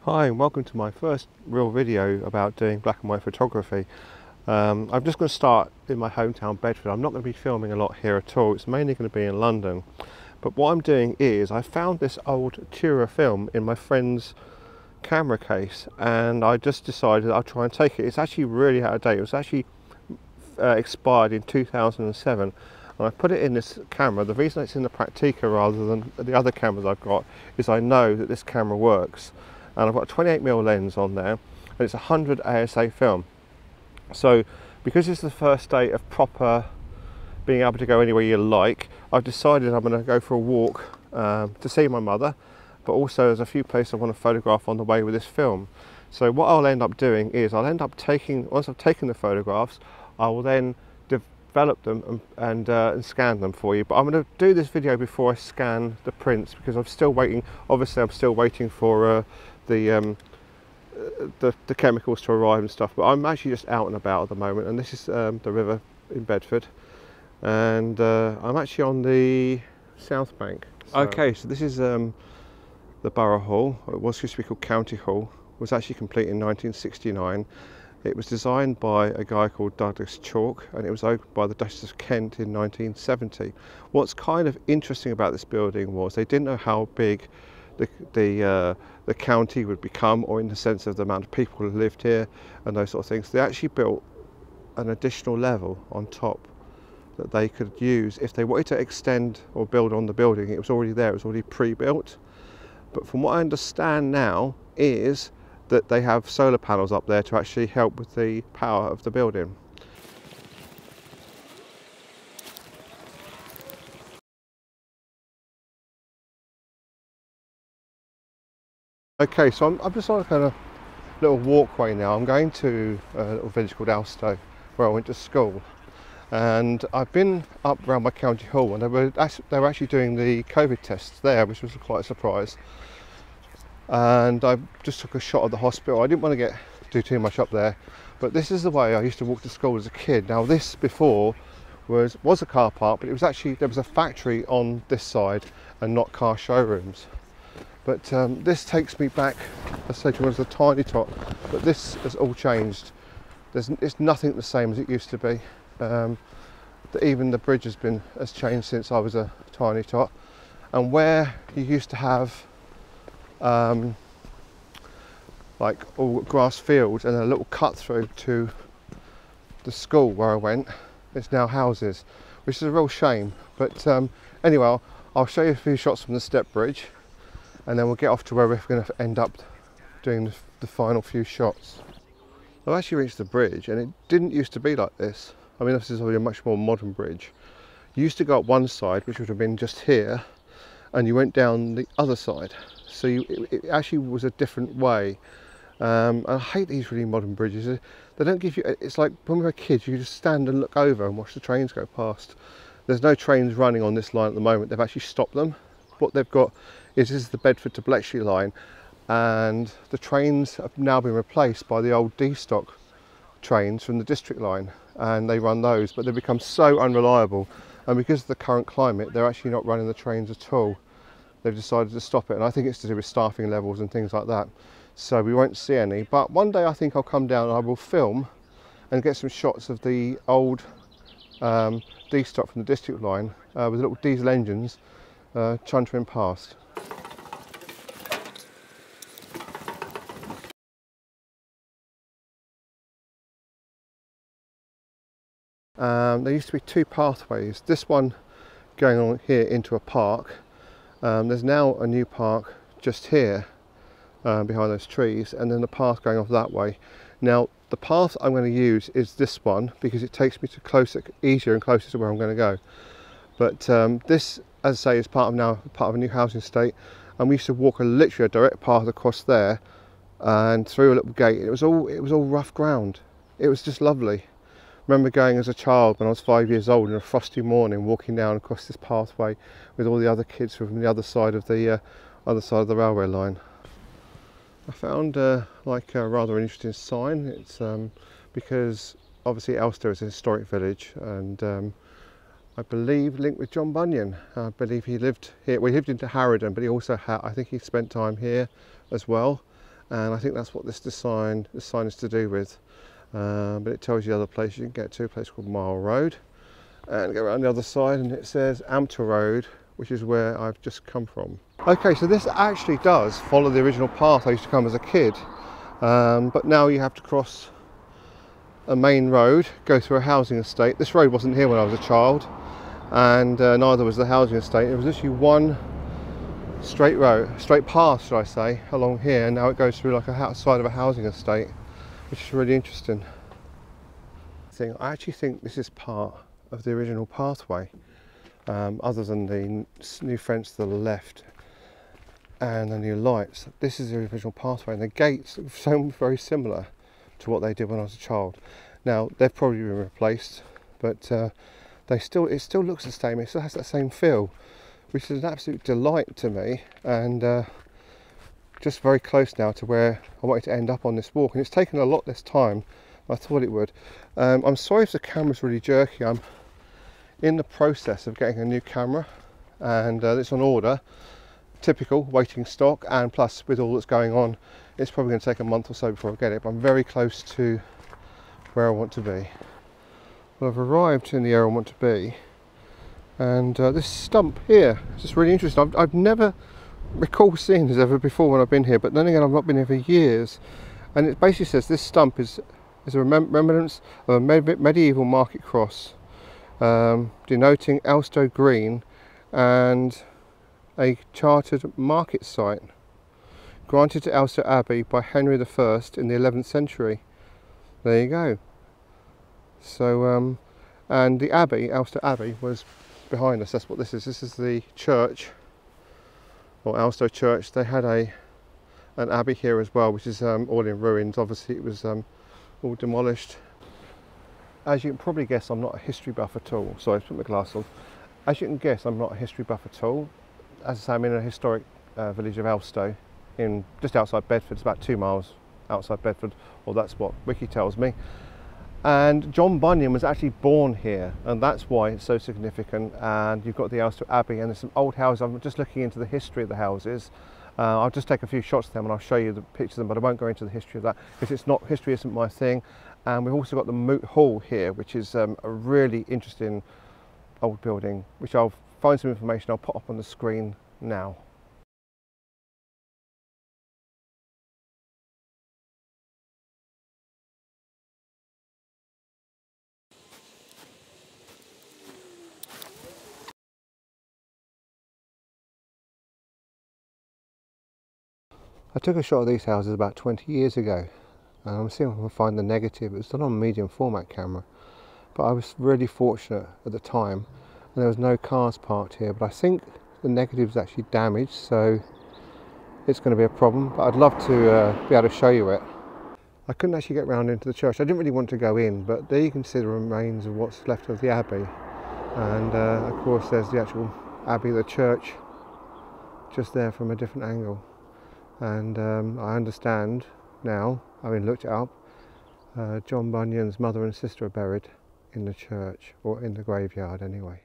Hi and welcome to my first real video about doing black and white photography. I'm just going to start in my hometown Bedford. I'm not going to be filming a lot here at all. It's mainly going to be in London. But what I'm doing is I found this old Tura film in my friend's camera case and I just decided I'll try and take it. It's actually really out of date. It was actually expired in 2007 and I put it in this camera. The reason it's in the Praktica rather than the other cameras I've got is I know that this camera works. And I've got a 28mm lens on there and it's 100 ASA film. So because it's the first day of proper being able to go anywhere you like, I've decided I'm going to go for a walk to see my mother, but also there's a few places I want to photograph on the way with this film. So what I'll end up doing is I'll end up taking, once I've taken the photographs, I will then develop them and scan them for you. But I'm going to do this video before I scan the prints because I'm still waiting. Obviously I'm still waiting for the chemicals to arrive and stuff, but I'm actually just out and about at the moment, and this is the river in Bedford, and I'm actually on the south bank. Okay, so this is the Borough Hall. It was used to be called County Hall. It was actually completed in 1969. It was designed by a guy called Douglas Chalk and it was opened by the Duchess of Kent in 1970. What's kind of interesting about this building was they didn't know how big the county would become, or in the sense of the amount of people who lived here and those sort of things. They actually built an additional level on top that they could use if they wanted to extend or build on the building. It was already there, it was already pre-built. But from what I understand now is that they have solar panels up there to actually help with the power of the building. Okay, so I'm just on a kind of little walkway now. I'm going to a little village called Alstow where I went to school, and I've been up around my county hall and they were actually doing the COVID tests there, which was quite a surprise. And I just took a shot of the hospital. I didn't want to do too much up there, but this is the way I used to walk to school as a kid. Now this before was a car park, but it was actually, there was a factory on this side and not car showrooms. But this takes me back, I say, to when I was a tiny tot, but this has all changed. It's nothing the same as it used to be. Even the bridge has changed since I was a tiny tot. And where you used to have like all grass fields and a little cut through to the school where I went, it's now houses, which is a real shame. But anyway, I'll show you a few shots from the step bridge and then we'll get off to where we're going to end up doing the final few shots. I've actually reached the bridge and it didn't used to be like this. I mean, this is obviously a much more modern bridge. You used to go up one side, which would have been just here, and you went down the other side. So it actually was a different way. And I hate these really modern bridges. They don't give you, it's like when we were kids, you just stand and look over and watch the trains go past. There's no trains running on this line at the moment. They've actually stopped them. What they've got is this is the Bedford to Bletchley line, and the trains have now been replaced by the old D-stock trains from the district line, and they run those, but they've become so unreliable, and because of the current climate they're actually not running the trains at all. They've decided to stop it, and I think it's to do with staffing levels and things like that, so we won't see any. But one day I think I'll come down and I will film and get some shots of the old D-stock from the district line with little diesel engines chuntering past. There used to be two pathways, this one going on here into a park. There's now a new park just here behind those trees, and then the path going off that way. Now the path I'm going to use is this one because it takes me to easier and closer to where I'm going to go. But this, as I say, is part of a new housing estate, and we used to walk literally a direct path across there and through a little gate. It was all rough ground. It was just lovely. I remember going as a child when I was 5 years old in a frosty morning, walking down across this pathway with all the other kids from the other side of the railway line. I found like a rather interesting sign. It's because obviously Alstow is a historic village, and I believe linked with John Bunyan. I believe he lived here. Well, he lived in Harrowden, but he also I think he spent time here as well. and I think that's what this sign is to do with. But it tells you other places you can get to, a place called Mile Road, and go around the other side and it says Amter Road, which is where I've just come from. Okay, so this actually does follow the original path I used to come as a kid, but now you have to cross a main road, go through a housing estate. This road wasn't here when I was a child, and neither was the housing estate. It was literally one straight path, should I say, along here, and now it goes through like a side of a housing estate, which is really interesting. I actually think this is part of the original pathway, other than the new fence to the left and the new lights. This is the original pathway, and the gates are so very similar to what they did when I was a child. Now they've probably been replaced, but it still looks the same. It still has that same feel, which is an absolute delight to me, and just very close now to where I wanted to end up on this walk, and it's taken a lot less time than I thought it would. I'm sorry if the camera's really jerky. I'm in the process of getting a new camera, and it's on order. Typical waiting stock, and plus with all that's going on, it's probably going to take a month or so before I get it, but I'm very close to where I want to be. Well, I've arrived in the area I want to be, and this stump here is just really interesting. I've never recalled seeing this ever before when I've been here, but then again I've not been here for years, and it basically says this stump is a remembrance of a medieval market cross, denoting Elstow Green and a chartered market site granted to Elstow Abbey by Henry I in the 11th century. There you go. So and the abbey, Elstow Abbey, was behind us. That's what this is. This is the church, or Elstow Church. They had an abbey here as well, which is all in ruins. Obviously it was all demolished. As you can probably guess, I'm not a history buff at all. Sorry, I put my glass on. As you can guess, I'm not a history buff at all. As I say, I'm in a historic village of Elstow, just outside Bedford. It's about 2 miles outside Bedford, or that's what Wiki tells me. And John Bunyan was actually born here, and that's why it's so significant. And you've got the Elstow Abbey, and there's some old houses. I'm just looking into the history of the houses. I'll just take a few shots of them and I'll show you the pictures of them, but I won't go into the history of that because history isn't my thing. And we've also got the Moot Hall here, which is a really interesting old building, which I'll find some information. I'll put up on the screen now. I took a shot of these houses about 20 years ago, and I'm seeing if I can find the negative. It was done on a medium format camera, but I was really fortunate at the time, and there was no cars parked here. But I think the negative is actually damaged, so it's going to be a problem. But I'd love to be able to show you it. I couldn't actually get round into the church. I didn't really want to go in, but there you can see the remains of what's left of the abbey, and of course there's the actual abbey, the church, just there from a different angle. And I understand now, having looked it up, John Bunyan's mother and sister are buried in the church, or in the graveyard anyway.